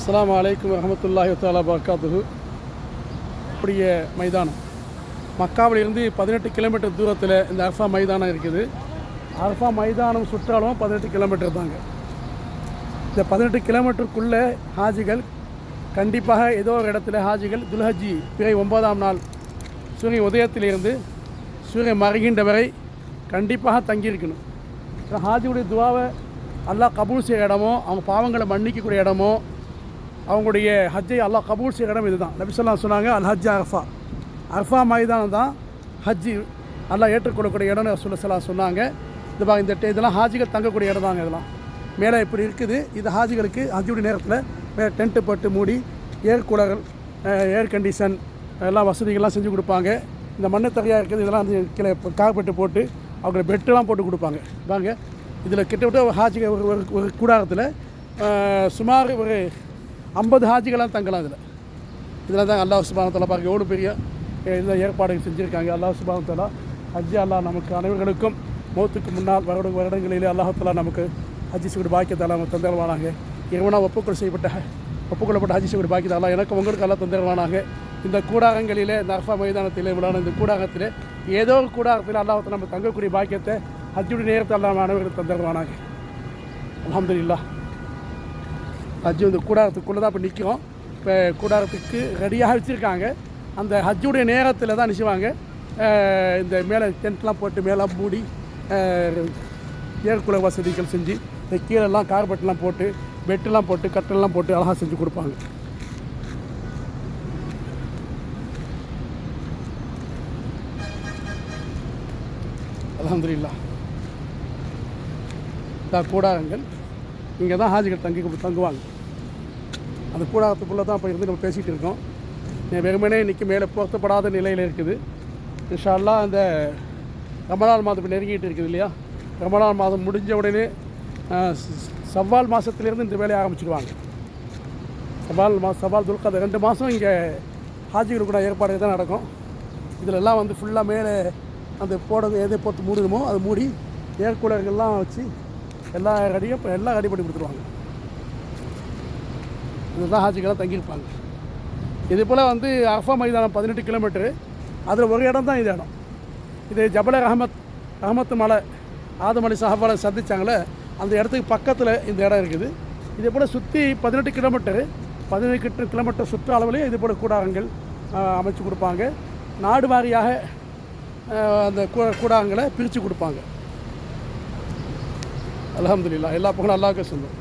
அஸ்ஸலாமு அலைக்கும் வரஹ்மத்துல்லாஹி தஆலா வபரகாத்துஹு. அப்படிய மைதானம் மக்காவிலிருந்து 18 கிலோமீட்டர் தூரத்தில் இந்த அரஃபா மைதானம் இருக்குது. அரஃபா மைதானம் சுற்றாலும் 18 கிலோமீட்டர் தாங்க. இந்த 18 கிலோமீட்டருக்குள்ளே ஹாஜிகள் கண்டிப்பாக ஏதோ ஒரு இடத்துல ஹாஜிகள் துல்ஹஜ்ஜி பிறை 9ஆம் நாள் சூரிய உதயத்திலிருந்து சூரியன் மறைகின்ற வரை கண்டிப்பாக தங்கியிருக்கணும். ஹாஜியுடைய துவாவை அல்லாஹ் கபூல் செய்கிற இடமோ, அவங்க பாவங்களை மன்னிக்கக்கூடிய இடமோ, அவங்களுடைய ஹஜ்ஜை அல்லாஹ் கபூல் செய்கிற இடம் இதுதான். நபி ஸல்லல்லாஹு அலைஹி சொன்னாங்க, அல் ஹஜ் அரஃபா, அரஃபா மைதானம் தான் ஹஜ்ஜி அல்லாஹ் ஏற்றுக்கொள்ளக்கூடிய இடம்னு ரசூலுல்லாஹி ஸல்லல்லாஹு அலைஹி சொன்னாங்க. இதெல்லாம் ஹாஜிகள் தங்கக்கூடிய இடம் தாங்க. இதெல்லாம் மேலே இப்படி இருக்குது. இது ஹாஜிகளுக்கு ஹஜ்ஜுடைய நேரத்தில் மேலே டென்ட்டு போட்டு மூடி ஏர் கூலர்கள், ஏர் கண்டிஷன் எல்லாம் வசதிகள்லாம் செஞ்சு கொடுப்பாங்க. இந்த மண்ணு தரையாக இருக்குது. இதெல்லாம் வந்து கீழே கார்பெட்டு போட்டு அவங்க பெட்டெல்லாம் போட்டு கொடுப்பாங்க. வாங்க, இதில் கிட்டத்தட்ட ஹாஜிகள் ஒரு கூடாரத்தில் சுமார் ஒரு 50 ஹாஜிகளாம் தங்கலாம். இதில் தான் அல்லாஹ் சுப்ஹானஹு வ தஆலா பாருங்க எவ்வளோ பெரிய இதில் ஏற்பாடுகள் செஞ்சுருக்காங்க. அல்லாஹ் சுப்ஹானஹு வ தஆலா ஹஜ்ஜி அல்லாஹ் நமக்கு அனைவர்களுக்கும் மௌத்துக்கு முன்னால் வருடங்களிலே அல்லாஹ் தஆலா நமக்கு ஹஜ்ஜி செய்ய பாக்கியத்தை நம்ம தந்தருவானாங்க. இறைவனாக ஒப்புக்கொள்ளப்பட்ட ஹஜ்ஜி செய்ய பாக்கியத்தை அல்லாஹ் எனக்கு உங்களுக்கு எல்லாம் தந்தருவானாங்க. இந்த கூடாரங்களிலே இந்த அரஃபா மைதானத்திலே விளையாட இந்த கூடாரத்தில் ஏதோ ஒரு கூடாரத்தில் அல்லாஹ் நம்ம தங்கக்கூடிய பாக்கியத்தை ஹஜ்ஜுடைய நேரத்தை அல்லாஹ் அனைவர்களுக்கு தந்தருவானாங்க. அல்ஹம்துலில்லாஹ். ஹஜ்ஜு இந்த கூடாரத்துக்குள்ளே தான் இப்போ நிற்கிறோம். இப்போ கூடாரத்துக்கு ரெடியாக வச்சுருக்காங்க. அந்த ஹஜ்ஜுடைய நேரத்தில் தான் நிற்சுவாங்க. இந்த மேலே டென்ட்லாம் போட்டு மேலே மூடி ஏற்குல வசதிகள் செஞ்சு இந்த கீழெல்லாம் கார்பெட்லாம் போட்டு பெட்டெல்லாம் போட்டு கட்டெல்லாம் போட்டு அழகாக செஞ்சு கொடுப்பாங்க. அல்ஹம்துலில்லாஹ். கூடாரங்கள் இங்கே தான் ஹாஜிகள் தங்குவாங்க. அந்த கூடாரத்துக்குள்ளே தான் இப்போ இருந்து நம்ம பேசிகிட்டு இருக்கோம். வெறுமனே இன்றைக்கி மேலே பொருத்தப்படாத நிலையில் இருக்குது. இன்ஷா அல்லாஹ் அந்த ரமலான் மாதம் இப்போ நெருங்கிட்டு இருக்குது இல்லையா? ரமலான் மாதம் முடிஞ்ச உடனே சவ்வால் மாதத்துலேருந்து இந்த வேலையை ஆரம்பிச்சிடுவாங்க. சவால் துல்கதை 2 மாதம் இங்கே ஹாஜிகள் கூட ஏற்பாடு தான் நடக்கும். இதில் எல்லாம் வந்து ஃபுல்லாக மேலே அந்த எதை போட்டு மூடணுமோ அதை மூடி ஏற்கூலர்கள்லாம் வச்சு எல்லாம் ரெடி பண்ணி கொடுத்துருவாங்க. இதுதான் ஹாஜிகளாக தங்கியிருப்பாங்க. இதே போல் வந்து அரஃபா மைதானம் 18 கிலோமீட்டரு. அதில் ஒரு இடம் தான் இது இடம். இது ஜபல ரஹமத் மலை, ஆதம் அலி சஹாபாவை சந்தித்தாங்களே அந்த இடத்துக்கு பக்கத்தில் இந்த இடம் இருக்குது. இதே போல் சுற்றி 18 கிலோமீட்டர் சுற்று அளவுலேயே இதே போல் கூடாரங்கள் அமைச்சு கொடுப்பாங்க. நாடு வாரியாக அந்த கூடாரங்களை பிரித்து கொடுப்பாங்க. அல்ஹம்துலில்லாஹ். எல்லா புகழும் அல்லாஹ்வுக்கு சொந்தம்.